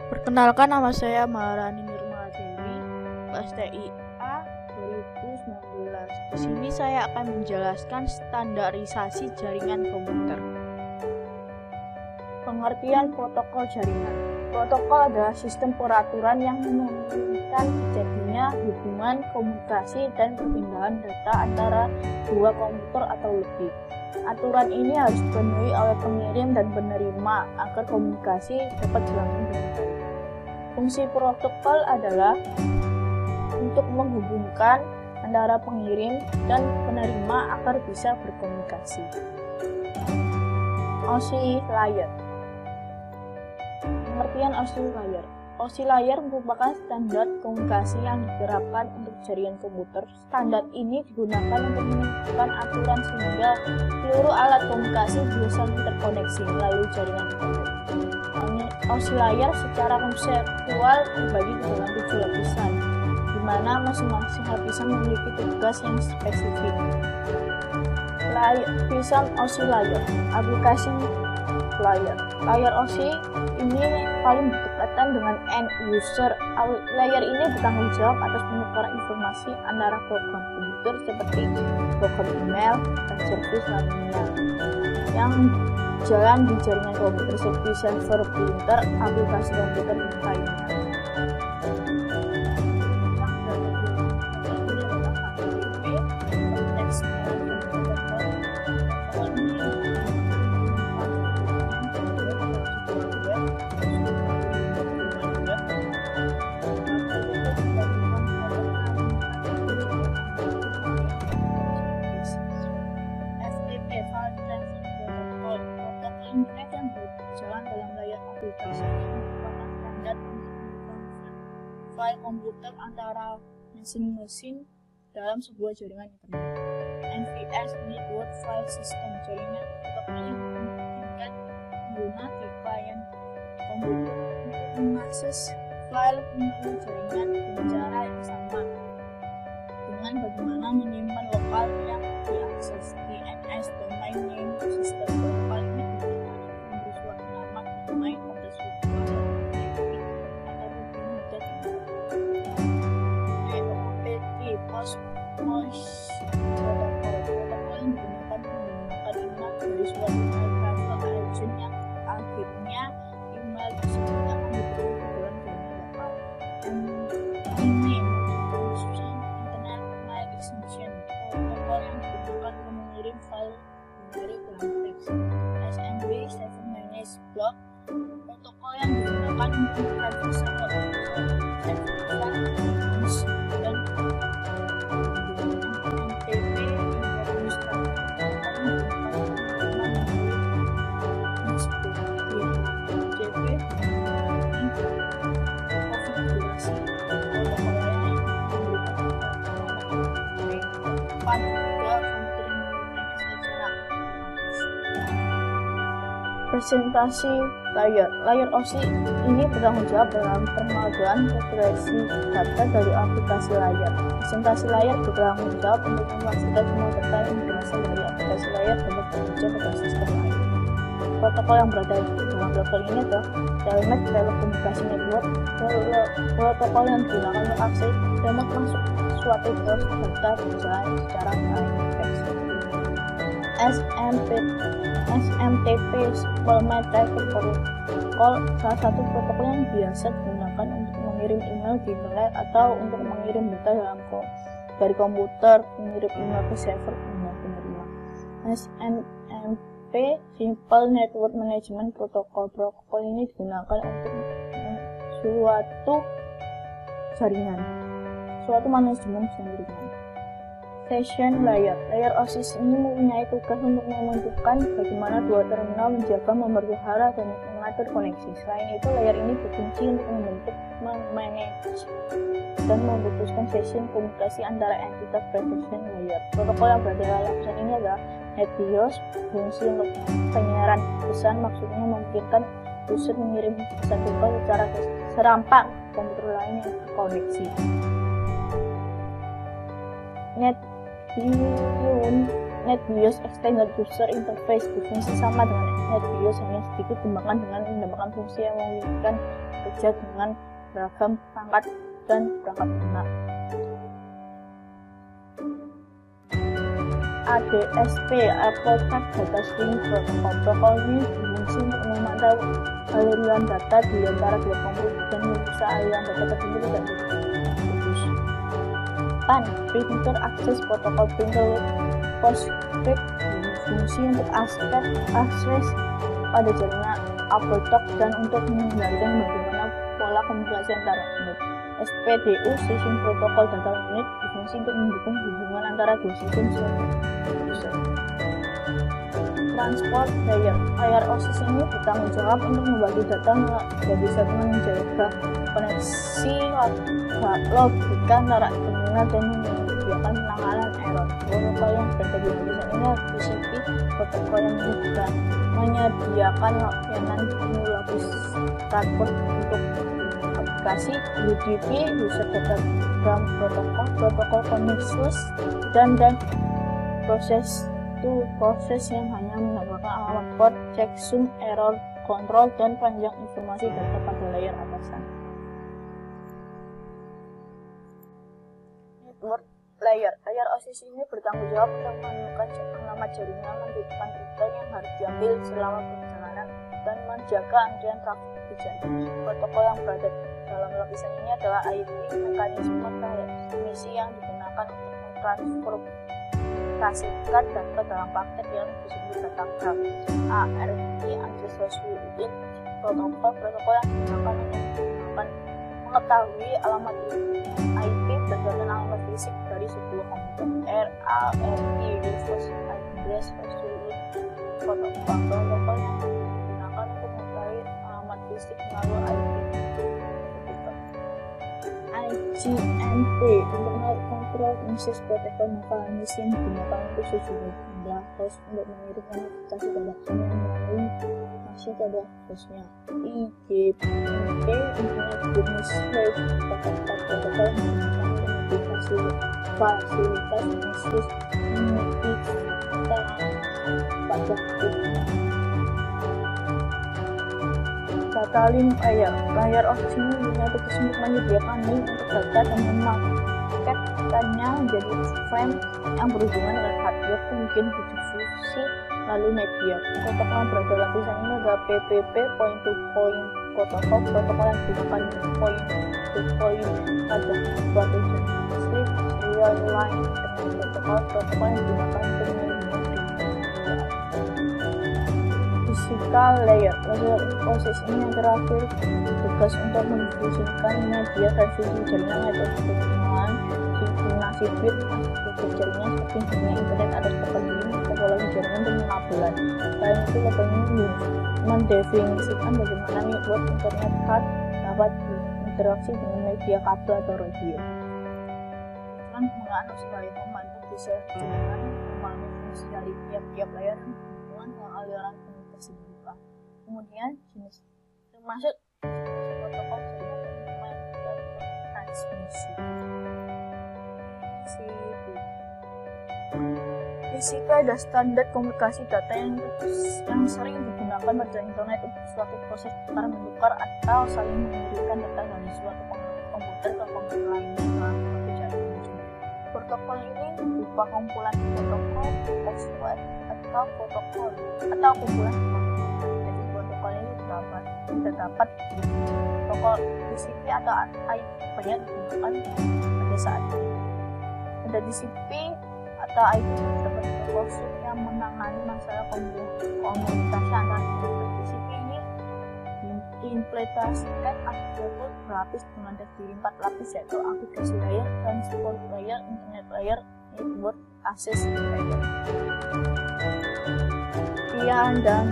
Perkenalkan, nama saya Maharani Nirmala Dewi, kelas TIA 2019. Di sini saya akan menjelaskan standarisasi jaringan komputer. Pengertian protokol jaringan. Protokol adalah sistem peraturan yang memungkinkan terjadinya hubungan komunikasi dan perpindahan data antara dua komputer atau lebih. Aturan ini harus dipenuhi oleh pengirim dan penerima agar komunikasi dapat berlangsung dengan baik. Fungsi protokol adalah untuk menghubungkan antara pengirim dan penerima agar bisa berkomunikasi. Oscillator. Pengertian oscillator. Oscillator merupakan standar komunikasi yang diterapkan untuk jaringan komputer. Standar ini digunakan untuk menentukan aturan sehingga seluruh alat komunikasi bisa terkoneksi melalui jaringan internet. Oscillator secara konseptual terbagi ke dalam 7 lapisan, di mana masing-masing lapisan memiliki tugas yang spesifik. Lapisan oscillator. Aplikasi layar OSI ini paling berdekatan dengan end user. Layar ini bertanggung jawab atas penukaran informasi antara program komputer seperti program email dan servis lainnya yang jalan di jaringan komputer seperti server printer, aplikasi komputer dan lainnya. Internet yang berjalan dalam layar aplikasi merupakan standar untuk mentransfer file komputer antara mesin-mesin dalam sebuah jaringan internet. NFS Network File System jaringan protokol yang memungkinkan pengguna di klien komputer untuk mengakses file melalui jaringan dengan cara yang sama dengan bagaimana menyimpan lokal yang diakses. DNS Domain Name System protokol ini memberi suatu nama domain pada suatu file atau mudah POPT Post protokol yang digunakan menggunakan email dari suatu email private agent yang akhirnya email tersebut akan diberi ke dalam jaringan lokal. Internet Mail Extension protokol yang digunakan untuk mengirim file binary dalam teks. SMB Server Managed Block protokol yang digunakan untuk mentransfer server dan MTP presentasi layar OSI ini bertanggung jawab dalam pengadaan progresi data dari aplikasi layar. Presentasi layar bertanggung jawab untuk memastikan semua data yang berasal dari aplikasi layar dapat bekerja pada sistem lain. Protokol yang berada di dalam level ini adalah Telnet Telekomunikasi Network. Protokol yang digunakan untuk akses remote masuk suatu source data berjalan secara high-speed. SMTP Supplement Traffic Protocol salah satu protokol yang biasa digunakan untuk mengirim email di internet atau untuk mengirim data dari komputer mengirim email ke server penerima. SNMP Simple Network Management Protocol. Protokol ini digunakan untuk suatu manajemen jaringan. Session Layar OSIS ini mempunyai tugas untuk menentukan bagaimana dua terminal menjaga, memelihara, dan mengatur koneksi. Selain itu, layar ini berfungsi untuk membentuk, memanage, dan memutuskan session komunikasi antara entitas session layar. Protokol yang berada dalam lapisan ini adalah NetBIOS, berfungsi untuk penyiaran pesan, maksudnya memungkinkan user mengirim pesan lokal secara serampak komputer lain yang terkoneksi. NetBIOS Extended User Interface berfungsi sama dengan NetBIOS, hanya sedikit dikembangkan dengan menambahkan fungsi yang memungkinkan bekerja dengan beragam perangkat dan perangkat lunak. ADSP (Applied Data Streaming Protocol). Protokol ini berfungsi untuk memantau aliran data di antara dua komputer dan memeriksa aliran data tersebut tidak putus. PAN (Printer Access Protocol). Printer PostScript berfungsi untuk akses pada jaringan Apple-Talk dan untuk mengendalikan bagaimana pola komunikasi antara node. SPDU (Session Protocol Data Unit) berfungsi untuk mendukung hubungan antara dua sistem user. Transport Layer. Layar OSIS ini bertanggung jawab untuk membagi data menjadi segmen, menjaga koneksi logika antara terminal dan menyediakan penanganan error. Protokol yang berada di tulisan ini adalah TCP, protokol yang menyediakan layanan teknologi transport untuk aplikasi. UDP (User Data Protocol), protokol connectless dan proses yang hanya menambahkan alamat port, checksum, error control, dan panjang informasi data pada layar atasan. Network Layer. Layar OSIS ini bertanggung jawab untuk menemukan alamat jaringan, menentukan rute yang harus diambil selama perjalanan, dan menjaga antrian trafik di jaringan. Protokol yang berada dalam lapisan ini adalah IP, mekanisme transmisi yang digunakan untuk mentransferasikan data dalam paket yang disebut datagram. ARP (Access Resolved Protocol yang digunakan untuk mengetahui alamat IP berdasarkan alamat fisik dari sebuah komputer. RARP (Reverse Address Resolved Protocol). Protokol yang digunakan untuk mengetahui alamat fisik melalui IP. IGNP (Internet Control Access Protocol), mekanisme yang digunakan untuk sejumlah host untuk mengirimkan aplikasi pada yang melalui masuk pada hostnya. IGNP (Internet Business Protocol) yang digunakan untuk fasilitas bisnis pada Data Link Layer. Layar OSIS ini punya tugas untuk menyediakan link untuk data dan memaketkannya menjadi frame yang berhubungan dengan hardware mungkin distribusi lalu media. Protokol yang berada dalam lapisan ini adalah PPP (Point-to-Point Protocol). Protokol yang digunakan point-to-point pada suatu jenis serial line internet protokol. Protokol yang digunakan untuk Physical Layer. Layar OSIS ini yang terakhir tugas untuk mendistribusikan media transmisi jaringan atau penggunaan sinkronasi bit jaringan seperti jaringan internet atau link topologi jaringan dan pengabelan. Selain itu, layar ini mendefinisikan bagaimana network internet card dapat berinteraksi dengan media kabel atau radio. Penggunaan oscillator membantu desain jaringan memahami fungsi dari tiap-tiap layar dan hubungan dengan aliran tersebut. Kemudian jenis termasuk protokol jaringan dan transmisi. TCP adalah standar komunikasi data yang sering digunakan pada internet untuk suatu proses pertukaran menukar atau saling mengirimkan data dari suatu komputer ke komputer lainnya dalam suatu jaringan. Protokol ini berupa kumpulan protokol, postword, atau protokol atau kumpulan protokol ini terdapat protokol TCP atau IP banyak digunakan pada saat ini. Pada TCP atau IP terdapat protokol yang menangani masalah komunikasi antar komputer. TCP ini diimplementasikan arsitektur berlapis dengan terdiri 4 lapis, yaitu aplikasi layer, transport layer, internet layer, network access layer. Sekian dan